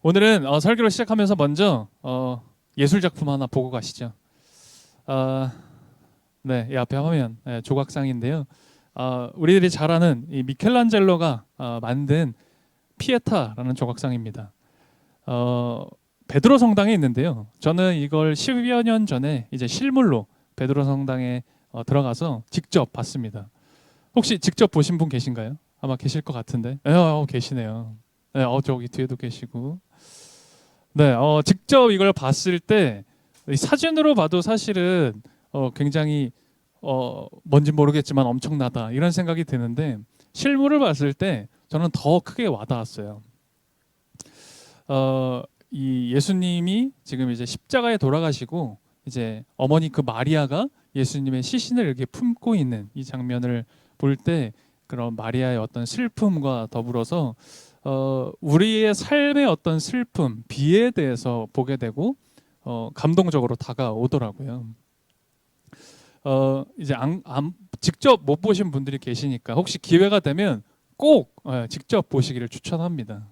오늘은 설교를 시작하면서 먼저 예술 작품 하나 보고 가시죠. 네, 이 앞에 화면 조각상인데요. 우리들이 잘 아는 이 미켈란젤로가 만든 피에타라는 조각상입니다. 베드로 성당에 있는데요. 저는 이걸 10여 년 전에 이제 실물로 베드로 성당에 들어가서 직접 봤습니다. 혹시 직접 보신 분 계신가요? 아마 계실 것 같은데. 계시네요. 네, 저기 뒤에도 계시고. 네, 직접 이걸 봤을 때 이 사진으로 봐도 사실은 굉장히 뭔지 모르겠지만 엄청나다 이런 생각이 드는데 실물을 봤을 때 저는 더 크게 와닿았어요. 이 예수님이 지금 이제 십자가에 돌아가시고 이제 어머니 그 마리아가 예수님의 시신을 이렇게 품고 있는 이 장면을 볼 때 그런 마리아의 어떤 슬픔과 더불어서 우리의 삶의 어떤 슬픔, 비에 대해서 보게 되고 감동적으로 다가오더라고요. 이제 직접 못 보신 분들이 계시니까 혹시 기회가 되면 꼭 직접 보시기를 추천합니다.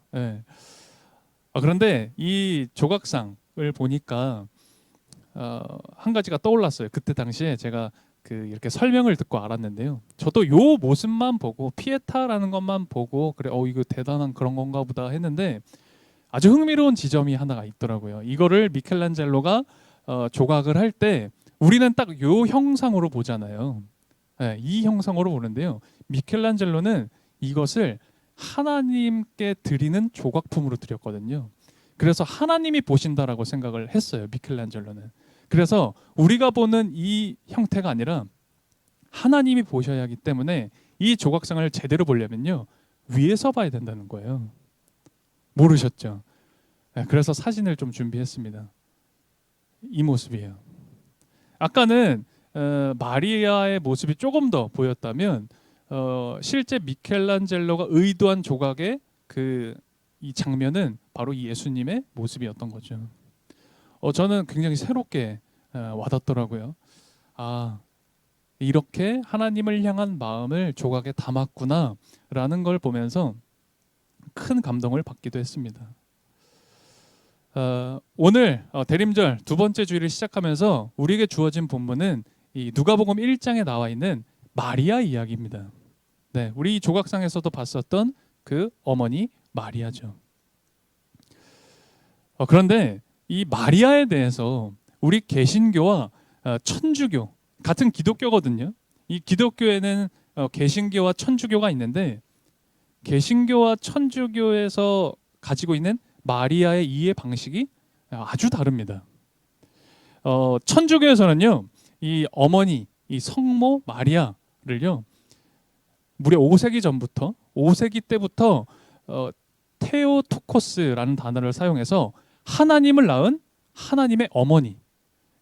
그런데 이 조각상을 보니까 한 가지가 떠올랐어요. 그때 당시에 제가 이렇게 설명을 듣고 알았는데요. 저도 요 모습만 보고 피에타라는 것만 보고 그래 이거 대단한 그런 건가 보다 했는데 아주 흥미로운 지점이 하나가 있더라고요. 이거를 미켈란젤로가 조각을 할 때 우리는 딱 요 형상으로 보잖아요. 이 형상으로 보는데요. 미켈란젤로는 이것을 하나님께 드리는 조각품으로 드렸거든요. 그래서 하나님이 보신다라고 생각을 했어요. 미켈란젤로는. 그래서 우리가 보는 이 형태가 아니라 하나님이 보셔야 하기 때문에 이 조각상을 제대로 보려면요. 위에서 봐야 된다는 거예요. 모르셨죠? 그래서 사진을 좀 준비했습니다. 이 모습이에요. 아까는 마리아의 모습이 조금 더 보였다면 실제 미켈란젤로가 의도한 조각의 이 장면은 바로 이 예수님의 모습이었던 거죠. 저는 굉장히 새롭게 와닿더라고요. 이렇게 하나님을 향한 마음을 조각에 담았구나라는 걸 보면서 큰 감동을 받기도 했습니다. 오늘 대림절 두 번째 주일을 시작하면서 우리에게 주어진 본문은 이 누가복음 1장에 나와 있는 마리아 이야기입니다. 네, 우리 조각상에서도 봤었던 그 어머니 마리아죠. 그런데 이 마리아에 대해서 우리 개신교와 천주교 같은 기독교거든요. 이 기독교에는 개신교와 천주교가 있는데 개신교와 천주교에서 가지고 있는 마리아의 이해 방식이 아주 다릅니다. 천주교에서는요, 이 어머니, 이 성모 마리아를요, 무려 5세기 전부터, 5세기 때부터 테오토코스라는 단어를 사용해서 하나님을 낳은 하나님의 어머니,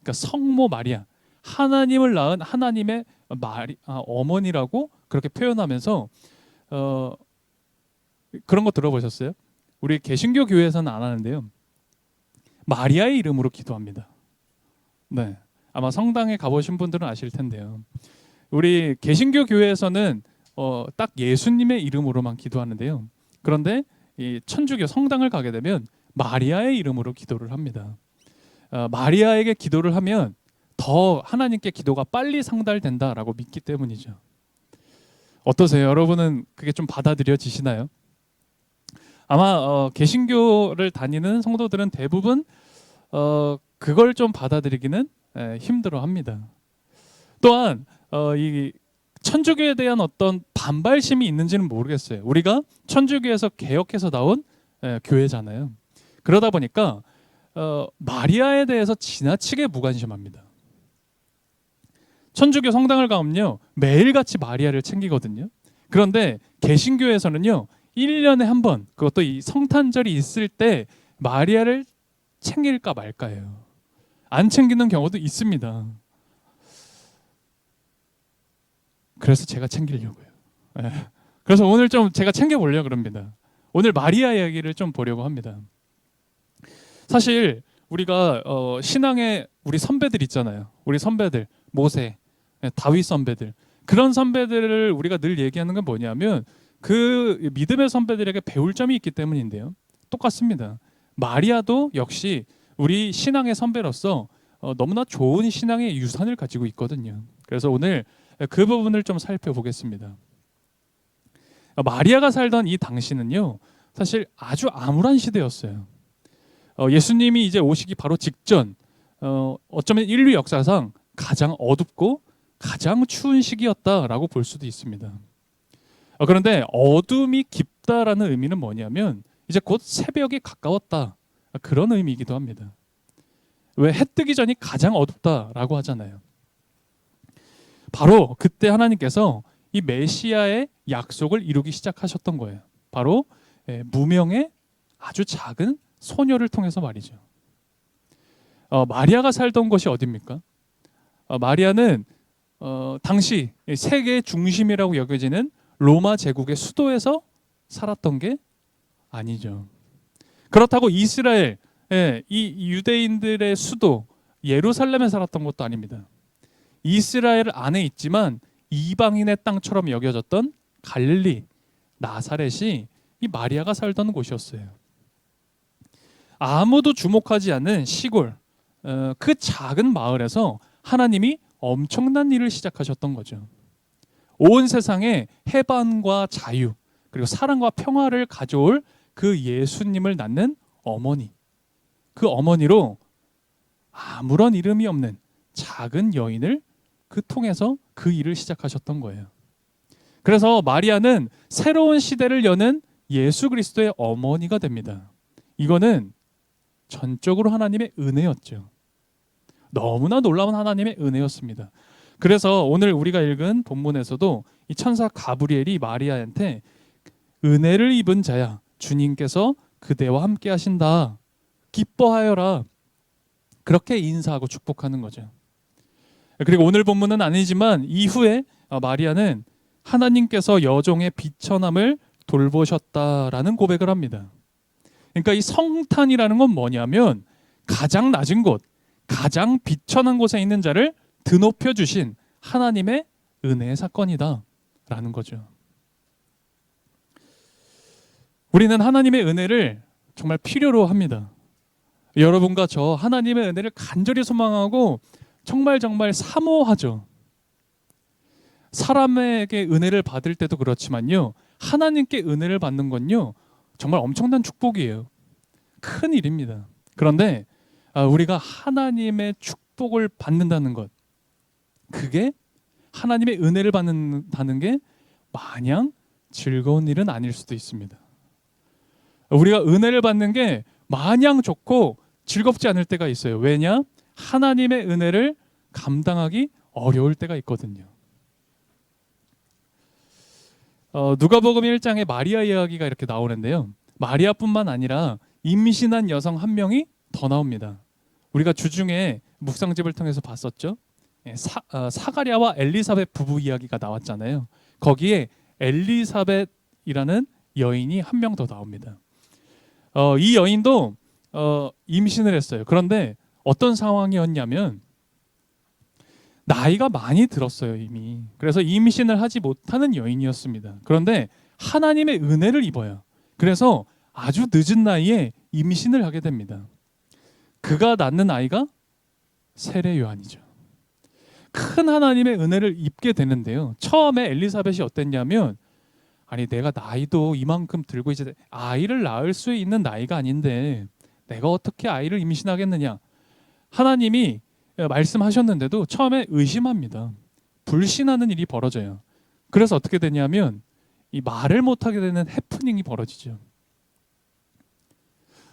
그러니까 성모 마리아, 하나님을 낳은 하나님의 어머니라고 그렇게 표현하면서 그런 거 들어보셨어요? 우리 개신교 교회에서는 안 하는데요. 마리아의 이름으로 기도합니다. 네, 아마 성당에 가보신 분들은 아실 텐데요. 우리 개신교 교회에서는 딱 예수님의 이름으로만 기도하는데요. 그런데 이 천주교 성당을 가게 되면 마리아의 이름으로 기도를 합니다. 마리아에게 기도를 하면 더 하나님께 기도가 빨리 상달된다라고 믿기 때문이죠. 어떠세요? 여러분은 그게 좀 받아들여지시나요? 아마 개신교를 다니는 성도들은 대부분 그걸 좀 받아들이기는 힘들어합니다. 또한 이 천주교에 대한 어떤 반발심이 있는지는 모르겠어요. 우리가 천주교에서 개혁해서 나온 교회잖아요. 그러다 보니까 마리아에 대해서 지나치게 무관심합니다. 천주교 성당을 가면요 매일같이 마리아를 챙기거든요. 그런데 개신교에서는요 1년에 한 번, 그것도 이 성탄절이 있을 때 마리아를 챙길까 말까예요. 안 챙기는 경우도 있습니다. 그래서 제가 챙기려고요. 그래서 오늘 좀 제가 챙겨보려고 합니다. 오늘 마리아 이야기를 좀 보려고 합니다. 사실 우리가 신앙의 우리 선배들 있잖아요. 우리 선배들, 모세, 다윗 선배들, 그런 선배들을 우리가 늘 얘기하는 건 뭐냐면 그 믿음의 선배들에게 배울 점이 있기 때문인데요. 똑같습니다. 마리아도 역시 우리 신앙의 선배로서 너무나 좋은 신앙의 유산을 가지고 있거든요. 그래서 오늘 그 부분을 좀 살펴보겠습니다. 마리아가 살던 이 당시는요, 사실 아주 암울한 시대였어요. 예수님이 이제 오시기 바로 직전, 어쩌면 인류 역사상 가장 어둡고 가장 추운 시기였다라고 볼 수도 있습니다. 그런데 어둠이 깊다라는 의미는 뭐냐면 이제 곧 새벽이 가까웠다, 그런 의미이기도 합니다. 왜 해 뜨기 전이 가장 어둡다라고 하잖아요. 바로 그때 하나님께서 이 메시아의 약속을 이루기 시작하셨던 거예요. 바로 무명의 아주 작은 소녀를 통해서 말이죠. 마리아가 살던 곳이 어디입니까? 마리아는 당시 세계의 중심이라고 여겨지는 로마 제국의 수도에서 살았던 게 아니죠. 그렇다고 이스라엘, 이 유대인들의 수도 예루살렘에 살았던 것도 아닙니다. 이스라엘 안에 있지만 이방인의 땅처럼 여겨졌던 갈릴리, 나사렛이 이 마리아가 살던 곳이었어요. 아무도 주목하지 않는 시골, 그 작은 마을에서 하나님이 엄청난 일을 시작하셨던 거죠. 온 세상에 해방과 자유, 그리고 사랑과 평화를 가져올 그 예수님을 낳는 어머니, 그 어머니로 아무런 이름이 없는 작은 여인을 그 통해서 그 일을 시작하셨던 거예요. 그래서 마리아는 새로운 시대를 여는 예수 그리스도의 어머니가 됩니다. 이거는 전적으로 하나님의 은혜였죠. 너무나 놀라운 하나님의 은혜였습니다. 그래서 오늘 우리가 읽은 본문에서도 이 천사 가브리엘이 마리아한테 은혜를 입은 자야, 주님께서 그대와 함께 하신다, 기뻐하여라, 그렇게 인사하고 축복하는 거죠. 그리고 오늘 본문은 아니지만 이후에 마리아는 하나님께서 여종의 비천함을 돌보셨다라는 고백을 합니다. 그러니까 이 성탄이라는 건 뭐냐면 가장 낮은 곳, 가장 비천한 곳에 있는 자를 드높여 주신 하나님의 은혜의 사건이다 라는 거죠. 우리는 하나님의 은혜를 정말 필요로 합니다. 여러분과 저 하나님의 은혜를 간절히 소망하고 정말 사모하죠. 사람에게 은혜를 받을 때도 그렇지만요, 하나님께 은혜를 받는 건요 정말 엄청난 축복이에요. 큰 일입니다. 그런데 우리가 하나님의 축복을 받는다는 것, 그게 하나님의 은혜를 받는다는 게 마냥 즐거운 일은 아닐 수도 있습니다. 우리가 은혜를 받는 게 마냥 좋고 즐겁지 않을 때가 있어요. 왜냐? 하나님의 은혜를 감당하기 어려울 때가 있거든요. 누가복음 1장에 마리아 이야기가 이렇게 나오는데요, 마리아뿐만 아니라 임신한 여성 한 명이 더 나옵니다. 우리가 주중에 묵상집을 통해서 봤었죠. 사가랴와 엘리사벳 부부 이야기가 나왔잖아요. 거기에 엘리사벳이라는 여인이 한 명 더 나옵니다. 이 여인도 임신을 했어요. 그런데 어떤 상황이었냐면 나이가 많이 들었어요, 이미. 그래서 임신을 하지 못하는 여인이었습니다. 그런데 하나님의 은혜를 입어요. 그래서 아주 늦은 나이에 임신을 하게 됩니다. 그가 낳는 아이가 세례 요한이죠. 큰 하나님의 은혜를 입게 되는데요, 처음에 엘리사벳이 어땠냐면, 아니 내가 나이도 이만큼 들고 이제 아이를 낳을 수 있는 나이가 아닌데 내가 어떻게 아이를 임신하겠느냐, 하나님이 말씀하셨는데도 처음에 의심합니다. 불신하는 일이 벌어져요. 그래서 어떻게 되냐면 이 말을 못하게 되는 해프닝이 벌어지죠.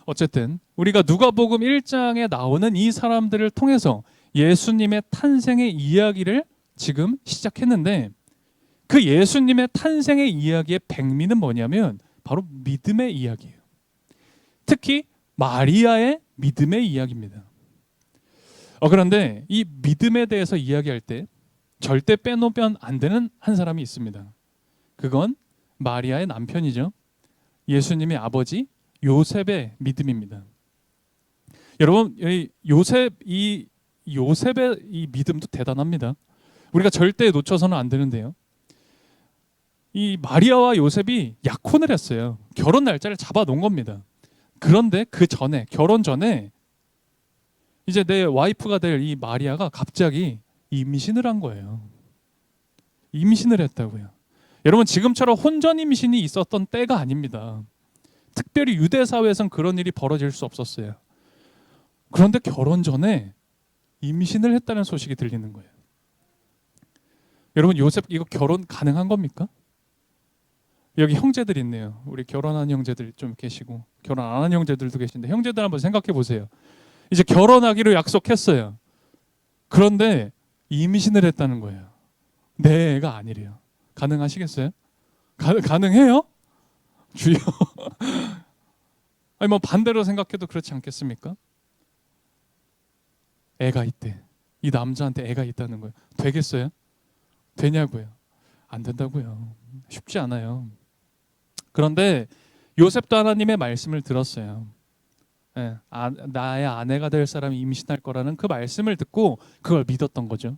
어쨌든 우리가 누가복음 1장에 나오는 이 사람들을 통해서 예수님의 탄생의 이야기를 지금 시작했는데, 그 예수님의 탄생의 이야기의 백미는 뭐냐면 바로 믿음의 이야기예요. 특히 마리아의 믿음의 이야기입니다. 그런데 이 믿음에 대해서 이야기할 때 절대 빼놓으면 안 되는 한 사람이 있습니다. 그건 마리아의 남편이죠. 예수님의 아버지 요셉의 믿음입니다. 여러분, 요셉의 이 믿음도 대단합니다. 우리가 절대 놓쳐서는 안 되는데요, 이 마리아와 요셉이 약혼을 했어요. 결혼 날짜를 잡아 놓은 겁니다. 그런데 그 전에, 결혼 전에 이제 내 와이프가 될 이 마리아가 갑자기 임신을 한 거예요. 임신을 했다고요. 여러분, 지금처럼 혼전 임신이 있었던 때가 아닙니다. 특별히 유대 사회에선 그런 일이 벌어질 수 없었어요. 그런데 결혼 전에 임신을 했다는 소식이 들리는 거예요. 여러분, 요셉 이거 결혼 가능한 겁니까? 여기 형제들 있네요. 우리 결혼한 형제들 좀 계시고 결혼 안 한 형제들도 계신데, 형제들 한번 생각해 보세요. 이제 결혼하기로 약속했어요. 그런데 임신을 했다는 거예요. 내 애가 아니래요. 가능하시겠어요? 가능해요? 주여. 아니 뭐 반대로 생각해도 그렇지 않겠습니까? 애가 있대. 이 남자한테 애가 있다는 거예요. 되겠어요? 되냐고요? 안 된다고요. 쉽지 않아요. 그런데 요셉도 하나님의 말씀을 들었어요. 예, 나의 아내가 될 사람이 임신할 거라는 그 말씀을 듣고 그걸 믿었던 거죠.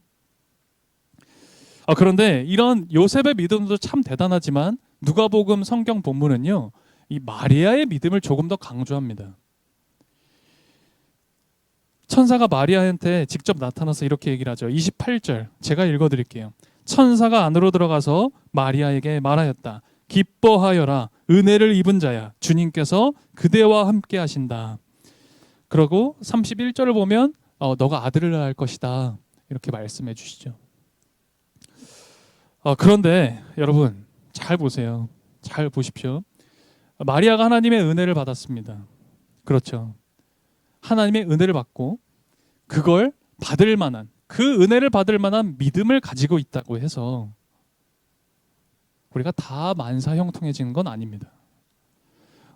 그런데 이런 요셉의 믿음도 참 대단하지만 누가복음 성경 본문은요, 이 마리아의 믿음을 조금 더 강조합니다. 천사가 마리아한테 직접 나타나서 이렇게 얘기를 하죠. 28절 제가 읽어드릴게요. 천사가 안으로 들어가서 마리아에게 말하였다. 기뻐하여라, 은혜를 입은 자야, 주님께서 그대와 함께 하신다. 그리고 31절을 보면 너가 아들을 낳을 것이다, 이렇게 말씀해 주시죠. 그런데 여러분 잘 보세요. 잘 보십시오. 마리아가 하나님의 은혜를 받았습니다. 그렇죠. 하나님의 은혜를 받고 그걸 받을 만한, 그 은혜를 받을 만한 믿음을 가지고 있다고 해서 우리가 다 만사형통해지는 건 아닙니다.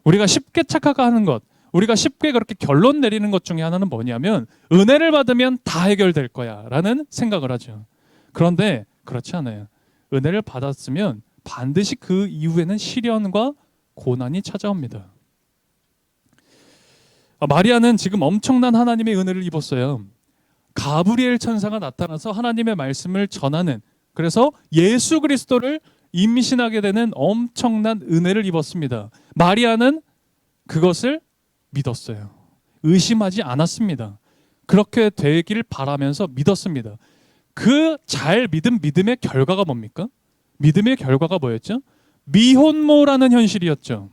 우리가 쉽게 착각하는 것, 우리가 쉽게 그렇게 결론 내리는 것 중에 하나는 뭐냐면 은혜를 받으면 다 해결될 거야 라는 생각을 하죠. 그런데 그렇지 않아요. 은혜를 받았으면 반드시 그 이후에는 시련과 고난이 찾아옵니다. 마리아는 지금 엄청난 하나님의 은혜를 입었어요. 가브리엘 천사가 나타나서 하나님의 말씀을 전하는, 그래서 예수 그리스도를 임신하게 되는 엄청난 은혜를 입었습니다. 마리아는 그것을 믿었어요. 의심하지 않았습니다. 그렇게 되기를 바라면서 믿었습니다. 그 잘 믿은 믿음의 결과가 뭡니까? 믿음의 결과가 뭐였죠? 미혼모라는 현실이었죠.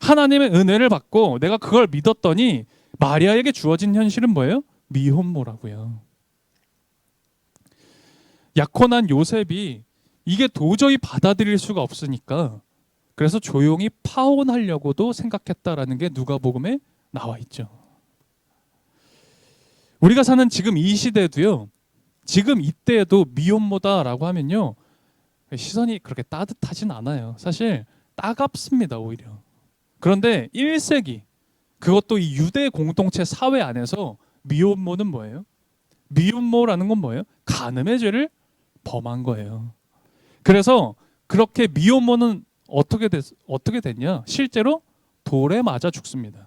하나님의 은혜를 받고 내가 그걸 믿었더니 마리아에게 주어진 현실은 뭐예요? 미혼모라고요. 약혼한 요셉이 이게 도저히 받아들일 수가 없으니까 그래서 조용히 파혼하려고도 생각했다라는 게 누가복음에 나와 있죠. 우리가 사는 지금 이 시대도요, 지금 이때에도 미혼모다라고 하면요, 시선이 그렇게 따뜻하진 않아요. 사실 따갑습니다, 오히려. 그런데 1세기, 그것도 이 유대 공동체 사회 안에서 미혼모는 뭐예요? 미혼모라는 건 뭐예요? 간음의 죄를 범한 거예요. 그래서 그렇게 미혼모는 어떻게 됐냐? 실제로 돌에 맞아 죽습니다.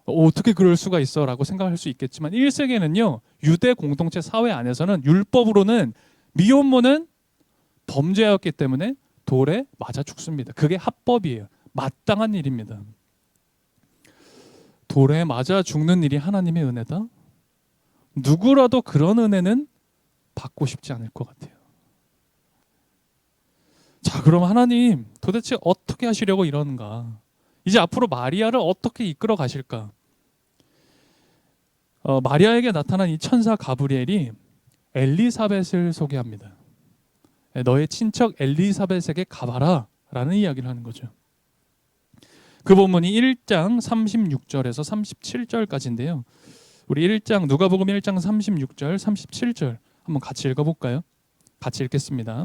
어떻게 그럴 수가 있어? 라고 생각할 수 있겠지만 1세기에는요, 유대 공동체 사회 안에서는 율법으로는 미혼모는 범죄였기 때문에 돌에 맞아 죽습니다. 그게 합법이에요. 마땅한 일입니다. 돌에 맞아 죽는 일이 하나님의 은혜다? 누구라도 그런 은혜는 받고 싶지 않을 것 같아요. 자, 그럼 하나님 도대체 어떻게 하시려고 이러는가? 이제 앞으로 마리아를 어떻게 이끌어 가실까? 마리아에게 나타난 이 천사 가브리엘이 엘리사벳을 소개합니다. 너의 친척 엘리사벳에게 가봐라 라는 이야기를 하는 거죠. 그 본문이 1장 36절에서 37절까지인데요. 우리 1장 누가복음 1장 36절 37절 한번 같이 읽어볼까요? 같이 읽겠습니다.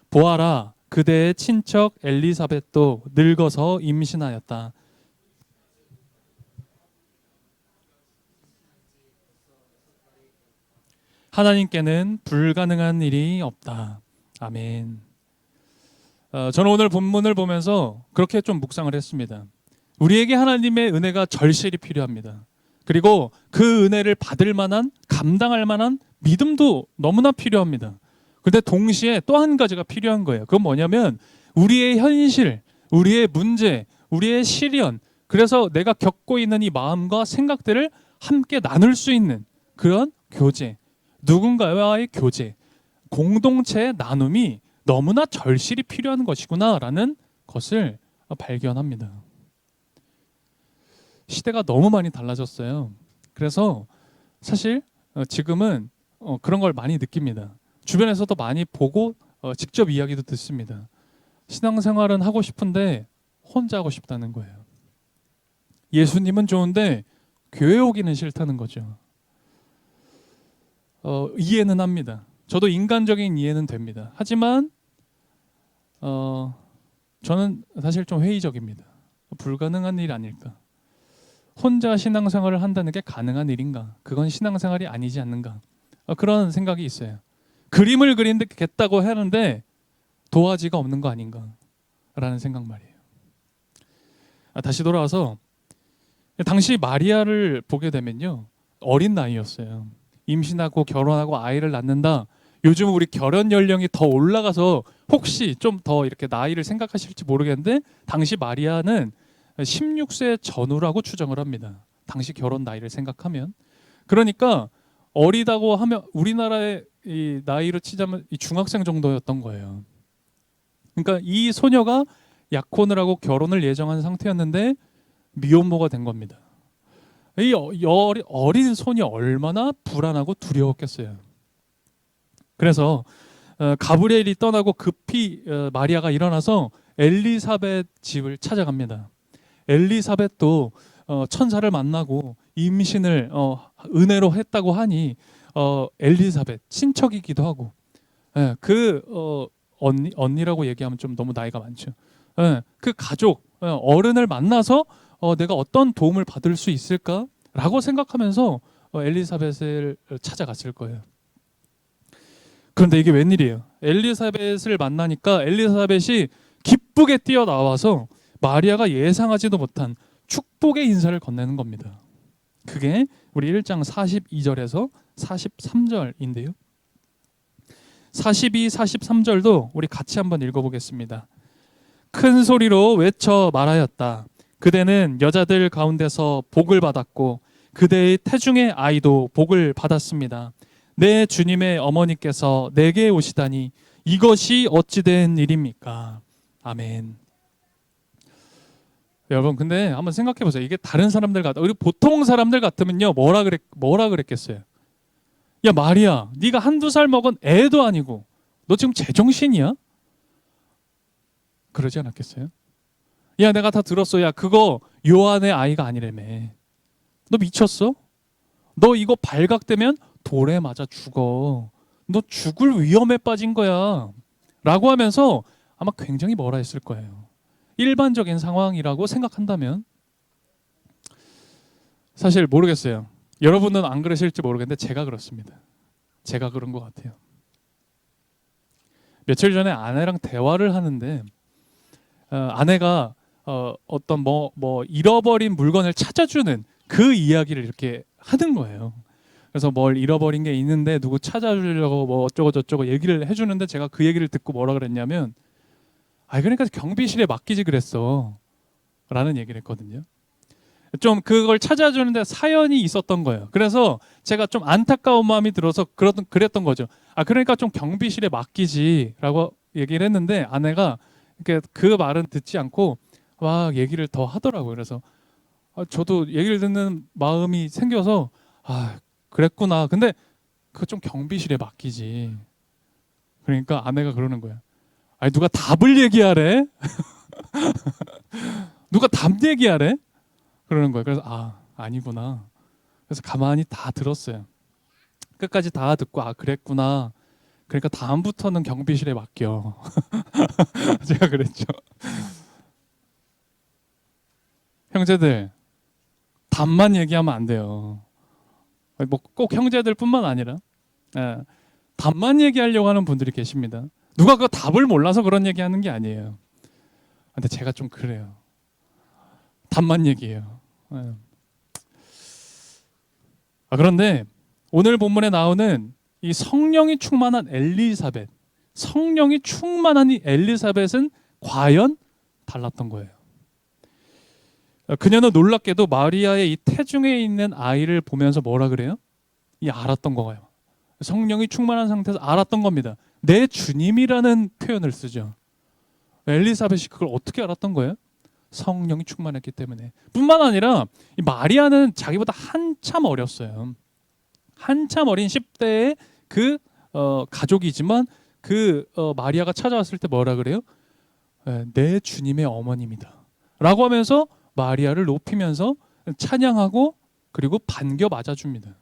보아라, 그대의 친척 엘리사벳도 늙어서 임신하였다. 하나님께는 불가능한 일이 없다. 아멘. 저는 오늘 본문을 보면서 그렇게 좀 묵상을 했습니다. 우리에게 하나님의 은혜가 절실히 필요합니다. 그리고 그 은혜를 받을 만한, 감당할 만한 믿음도 너무나 필요합니다. 그런데 동시에 또 한 가지가 필요한 거예요. 그건 뭐냐면 우리의 현실, 우리의 문제, 우리의 시련, 그래서 내가 겪고 있는 이 마음과 생각들을 함께 나눌 수 있는 그런 교제, 누군가와의 교제, 공동체의 나눔이 너무나 절실히 필요한 것이구나라는 것을 발견합니다. 시대가 너무 많이 달라졌어요. 그래서 사실 지금은 그런 걸 많이 느낍니다. 주변에서도 많이 보고 직접 이야기도 듣습니다. 신앙생활은 하고 싶은데 혼자 하고 싶다는 거예요. 예수님은 좋은데 교회 오기는 싫다는 거죠. 이해는 합니다. 저도 인간적인 이해는 됩니다. 하지만 저는 사실 좀 회의적입니다. 불가능한 일 아닐까? 혼자 신앙생활을 한다는 게 가능한 일인가? 그건 신앙생활이 아니지 않는가? 그런 생각이 있어요. 그림을 그리겠다고 하는데 도화지가 없는 거 아닌가? 라는 생각 말이에요. 다시 돌아와서 당시 마리아를 보게 되면요, 어린 나이였어요. 임신하고 결혼하고 아이를 낳는다. 요즘 우리 결혼 연령이 더 올라가서 혹시 좀 더 이렇게 나이를 생각하실지 모르겠는데 당시 마리아는 16세 전후라고 추정을 합니다. 당시 결혼 나이를 생각하면. 그러니까 어리다고 하면 우리나라의 이 나이로 치자면 이 중학생 정도였던 거예요. 그러니까 이 소녀가 약혼을 하고 결혼을 예정한 상태였는데 미혼모가 된 겁니다. 이 어린 손이 얼마나 불안하고 두려웠겠어요. 그래서 가브리엘이 떠나고 급히 마리아가 일어나서 엘리사벳 집을 찾아갑니다. 엘리사벳도 천사를 만나고 임신을 은혜로 했다고 하니 엘리사벳 친척이기도 하고, 언니라고 얘기하면 좀 너무 나이가 많죠. 그 가족 어른을 만나서 내가 어떤 도움을 받을 수 있을까라고 생각하면서 엘리사벳을 찾아갔을 거예요. 그런데 이게 웬일이에요? 엘리사벳을 만나니까 엘리사벳이 기쁘게 뛰어나와서 마리아가 예상하지도 못한 축복의 인사를 건네는 겁니다. 그게 우리 1장 42절에서 43절인데요. 42, 43절도 우리 같이 한번 읽어보겠습니다. 큰 소리로 외쳐 말하였다. 그대는 여자들 가운데서 복을 받았고 그대의 태중의 아이도 복을 받았습니다. 내 주님의 어머니께서 내게 오시다니 이것이 어찌된 일입니까? 아멘. 여러분, 근데 한번 생각해 보세요. 이게 다른 사람들 우리 보통 사람들 같으면요, 뭐라 그랬겠어요? 야, 마리아, 네가 한두 살 먹은 애도 아니고 너 지금 제정신이야? 그러지 않았겠어요? 야, 내가 다 들었어. 야, 그거 요한의 아이가 아니라며. 너 미쳤어? 너 이거 발각되면 돌에 맞아 죽어. 너 죽을 위험에 빠진 거야. 라고 하면서 아마 굉장히 뭐라 했을 거예요. 일반적인 상황이라고 생각한다면. 사실 모르겠어요. 여러분은 안 그러실지 모르겠는데 제가 그렇습니다. 제가 그런 것 같아요. 며칠 전에 아내랑 대화를 하는데 아내가 어떤 잃어버린 물건을 찾아주는 그 이야기를 이렇게 하는 거예요. 그래서 뭘 잃어버린 게 있는데 누구 찾아주려고 뭐 어쩌고 저쩌고 얘기를 해주는데 제가 그 얘기를 듣고 뭐라 그랬냐면, 그러니까 경비실에 맡기지 그랬어 라는 얘기를 했거든요. 좀 그걸 찾아주는데 사연이 있었던 거예요. 그래서 제가 좀 안타까운 마음이 들어서 그랬던 거죠. 그러니까 좀 경비실에 맡기지라고 얘기를 했는데 아내가 그 말은 듣지 않고 막 얘기를 더 하더라고요. 그래서 저도 얘기를 듣는 마음이 생겨서 그랬구나. 근데 그거 좀 경비실에 맡기지. 그러니까 아내가 그러는 거야. 누가 답을 얘기하래? 누가 답 얘기하래? 그러는 거예요. 그래서 아니구나. 그래서 가만히 다 들었어요. 끝까지 다 듣고 그랬구나. 그러니까 다음부터는 경비실에 맡겨. 제가 그랬죠. 형제들, 답만 얘기하면 안 돼요. 뭐 꼭 형제들뿐만 아니라 답만 얘기하려고 하는 분들이 계십니다. 누가 그 답을 몰라서 그런 얘기하는 게 아니에요. 근데 제가 좀 그래요. 답만 얘기해요. 그런데 오늘 본문에 나오는 이 성령이 충만한 엘리사벳, 성령이 충만한 이 엘리사벳은 과연 달랐던 거예요. 그녀는 놀랍게도 마리아의 이 태중에 있는 아이를 보면서 뭐라 그래요? 이 알았던 거예요. 성령이 충만한 상태에서 알았던 겁니다. 내 주님이라는 표현을 쓰죠. 엘리사벳이 그걸 어떻게 알았던 거예요? 성령이 충만했기 때문에. 뿐만 아니라 이 마리아는 자기보다 한참 어렸어요. 한참 어린 10대의 그 가족이지만 마리아가 찾아왔을 때 뭐라 그래요? 내 주님의 어머님이다 라고 하면서 마리아를 높이면서 찬양하고 그리고 반겨 맞아줍니다.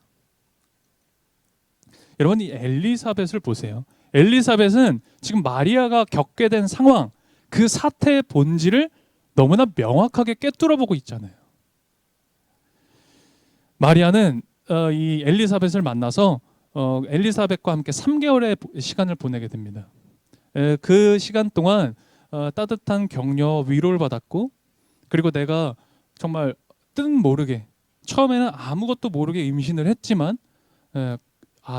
여러분, 이 엘리사벳을 보세요. 엘리사벳은 지금 마리아가 겪게 된 상황, 그 사태의 본질을 너무나 명확하게 꿰뚫어보고 있잖아요. 마리아는 이 엘리사벳을 만나서 엘리사벳과 함께 3개월의 시간을 보내게 됩니다. 그 시간 동안 따뜻한 격려, 위로를 받았고, 그리고 내가 정말 뜻 모르게, 처음에는 아무것도 모르게 임신을 했지만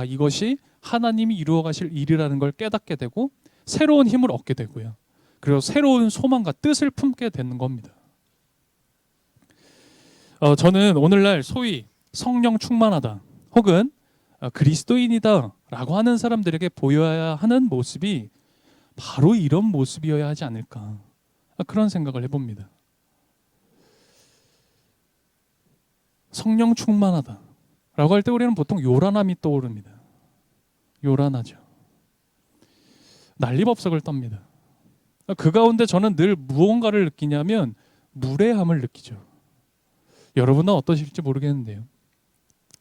이것이 하나님이 이루어 가실 일이라는 걸 깨닫게 되고 새로운 힘을 얻게 되고요. 그리고 새로운 소망과 뜻을 품게 되는 겁니다. 저는 오늘날 소위 성령 충만하다 혹은 그리스도인이다 라고 하는 사람들에게 보여야 하는 모습이 바로 이런 모습이어야 하지 않을까, 그런 생각을 해봅니다. 성령 충만하다 라고 할 때 우리는 보통 요란함이 떠오릅니다. 요란하죠. 난리법석을 떱니다. 그 가운데 저는 늘 무언가를 느끼냐면 무례함을 느끼죠. 여러분은 어떠실지 모르겠는데요.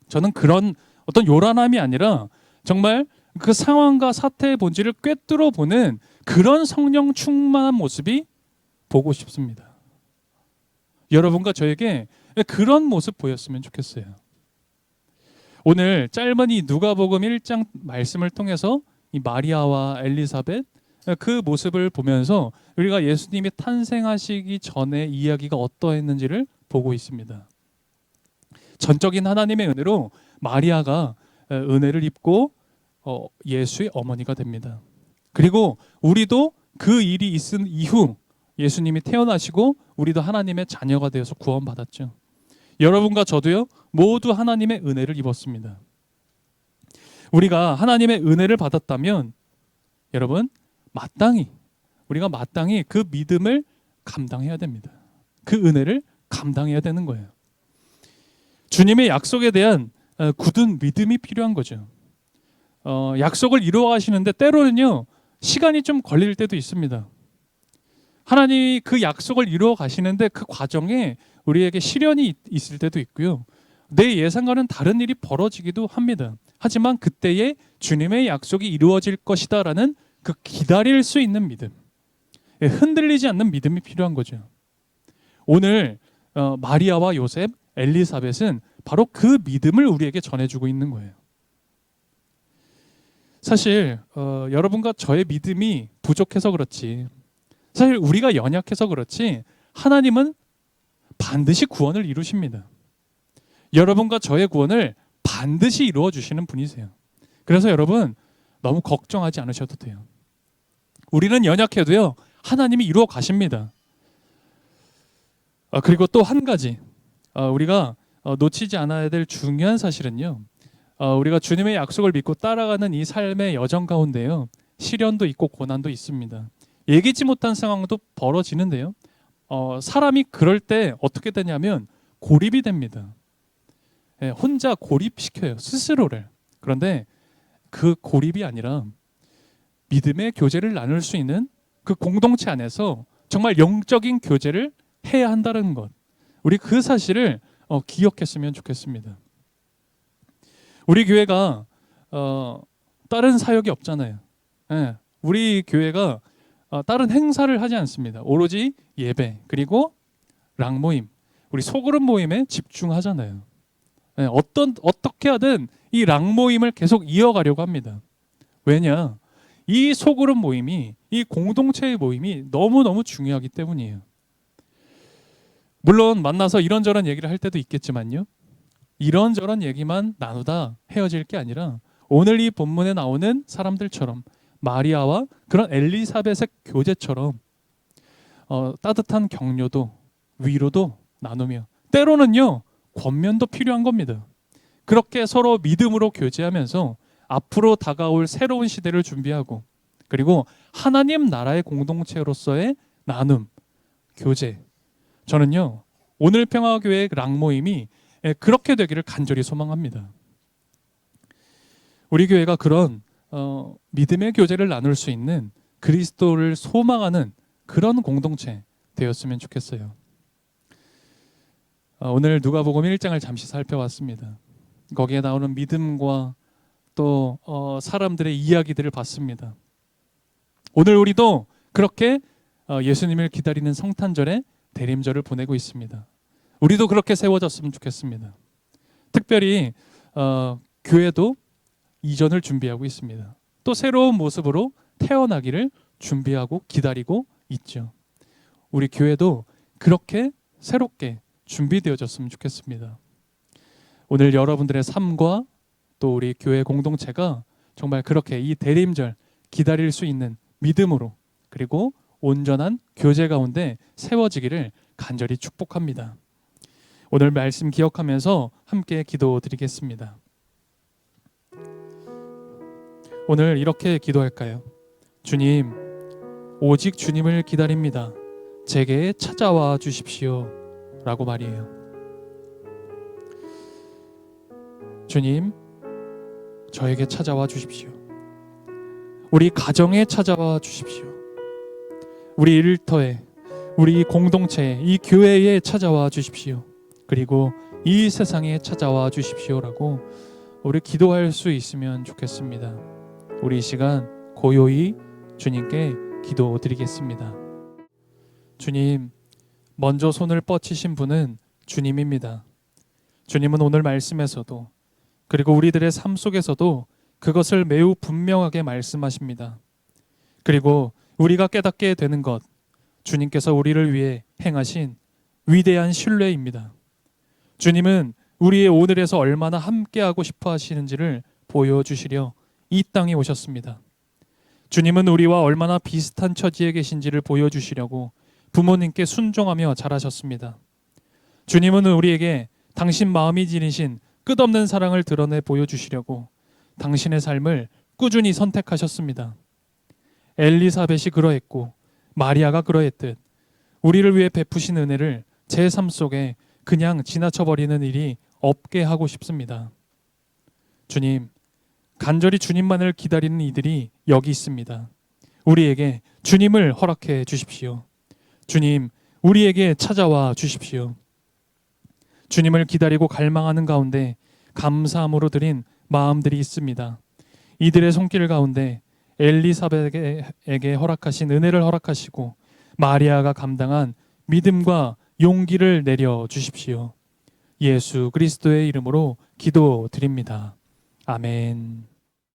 저는 그런 어떤 요란함이 아니라 정말 그 상황과 사태의 본질을 꿰뚫어 보는 그런 성령 충만한 모습이 보고 싶습니다. 여러분과 저에게 그런 모습 보였으면 좋겠어요. 오늘 짧은 이 누가복음 1장 말씀을 통해서 이 마리아와 엘리사벳 그 모습을 보면서 우리가 예수님이 탄생하시기 전에 이야기가 어떠했는지를 보고 있습니다. 전적인 하나님의 은혜로 마리아가 은혜를 입고 예수의 어머니가 됩니다. 그리고 우리도 그 일이 있은 이후 예수님이 태어나시고 우리도 하나님의 자녀가 되어서 구원받았죠. 여러분과 저도요, 모두 하나님의 은혜를 입었습니다. 우리가 하나님의 은혜를 받았다면 여러분, 우리가 마땅히 그 믿음을 감당해야 됩니다. 그 은혜를 감당해야 되는 거예요. 주님의 약속에 대한 굳은 믿음이 필요한 거죠. 약속을 이루어 가시는데 때로는요, 시간이 좀 걸릴 때도 있습니다. 하나님이 그 약속을 이루어 가시는데 그 과정에 우리에게 시련이 있을 때도 있고요. 내 예상과는 다른 일이 벌어지기도 합니다. 하지만 그때에 주님의 약속이 이루어질 것이다라는 그 기다릴 수 있는 믿음, 흔들리지 않는 믿음이 필요한 거죠. 오늘 마리아와 요셉, 엘리사벳은 바로 그 믿음을 우리에게 전해주고 있는 거예요. 사실 여러분과 저의 믿음이 부족해서 그렇지, 사실 우리가 연약해서 그렇지, 하나님은 반드시 구원을 이루십니다. 여러분과 저의 구원을 반드시 이루어 주시는 분이세요. 그래서 여러분, 너무 걱정하지 않으셔도 돼요. 우리는 연약해도요, 하나님이 이루어 가십니다. 그리고 또 한 가지, 우리가 놓치지 않아야 될 중요한 사실은요, 우리가 주님의 약속을 믿고 따라가는 이 삶의 여정 가운데요, 시련도 있고 고난도 있습니다. 예기치 못한 상황도 벌어지는데요, 사람이 그럴 때 어떻게 되냐면 고립이 됩니다. 혼자 고립시켜요, 스스로를. 그런데 그 고립이 아니라 믿음의 교제를 나눌 수 있는 그 공동체 안에서 정말 영적인 교제를 해야 한다는 것, 우리 그 사실을 기억했으면 좋겠습니다. 우리 교회가 다른 사역이 없잖아요. 우리 교회가 다른 행사를 하지 않습니다. 오로지 예배 그리고 랑모임, 우리 소그룹 모임에 집중하잖아요. 어떻게 하든 이 랑모임을 계속 이어가려고 합니다. 왜냐? 이 소그룹 모임이, 이 공동체의 모임이 너무너무 중요하기 때문이에요. 물론 만나서 이런저런 얘기를 할 때도 있겠지만요, 이런저런 얘기만 나누다 헤어질 게 아니라 오늘 이 본문에 나오는 사람들처럼 마리아와 그런 엘리사벳의 교제처럼 따뜻한 격려도 위로도 나누며 때로는요 권면도 필요한 겁니다. 그렇게 서로 믿음으로 교제하면서 앞으로 다가올 새로운 시대를 준비하고 그리고 하나님 나라의 공동체로서의 나눔, 교제. 저는요 오늘 평화교회 랑모임이 그렇게 되기를 간절히 소망합니다. 우리 교회가 그런 믿음의 교제를 나눌 수 있는 그리스도를 소망하는 그런 공동체 되었으면 좋겠어요. 오늘 누가복음 1장을 잠시 살펴봤습니다. 거기에 나오는 믿음과 또 사람들의 이야기들을 봤습니다. 오늘 우리도 그렇게 예수님을 기다리는 성탄절에 대림절을 보내고 있습니다. 우리도 그렇게 세워졌으면 좋겠습니다. 특별히 교회도 이전을 준비하고 있습니다. 또 새로운 모습으로 태어나기를 준비하고 기다리고 있죠. 우리 교회도 그렇게 새롭게 준비되어졌으면 좋겠습니다. 오늘 여러분들의 삶과 또 우리 교회 공동체가 정말 그렇게 이 대림절 기다릴 수 있는 믿음으로 그리고 온전한 교제 가운데 세워지기를 간절히 축복합니다. 오늘 말씀 기억하면서 함께 기도드리겠습니다. 오늘 이렇게 기도할까요? 주님, 오직 주님을 기다립니다. 제게 찾아와 주십시오. 라고 말이에요. 주님, 저에게 찾아와 주십시오. 우리 가정에 찾아와 주십시오. 우리 일터에, 우리 공동체에, 이 교회에 찾아와 주십시오. 그리고 이 세상에 찾아와 주십시오라고 우리 기도할 수 있으면 좋겠습니다. 우리 이 시간 고요히 주님께 기도드리겠습니다. 주님, 먼저 손을 뻗치신 분은 주님입니다. 주님은 오늘 말씀에서도 그리고 우리들의 삶 속에서도 그것을 매우 분명하게 말씀하십니다. 그리고 우리가 깨닫게 되는 것, 주님께서 우리를 위해 행하신 위대한 신뢰입니다. 주님은 우리의 오늘에서 얼마나 함께하고 싶어 하시는지를 보여주시려 이 땅에 오셨습니다. 주님은 우리와 얼마나 비슷한 처지에 계신지를 보여주시려고 부모님께 순종하며 자라셨습니다. 주님은 우리에게 당신 마음이 지니신 끝없는 사랑을 드러내 보여주시려고 당신의 삶을 꾸준히 선택하셨습니다. 엘리사벳이 그러했고 마리아가 그러했듯 우리를 위해 베푸신 은혜를 제 삶 속에 그냥 지나쳐버리는 일이 없게 하고 싶습니다. 주님, 간절히 주님만을 기다리는 이들이 여기 있습니다. 우리에게 주님을 허락해 주십시오. 주님, 우리에게 찾아와 주십시오. 주님을 기다리고 갈망하는 가운데 감사함으로 드린 마음들이 있습니다. 이들의 손길 가운데 엘리사벳에게 허락하신 은혜를 허락하시고 마리아가 감당한 믿음과 용기를 내려 주십시오. 예수 그리스도의 이름으로 기도드립니다. 아멘.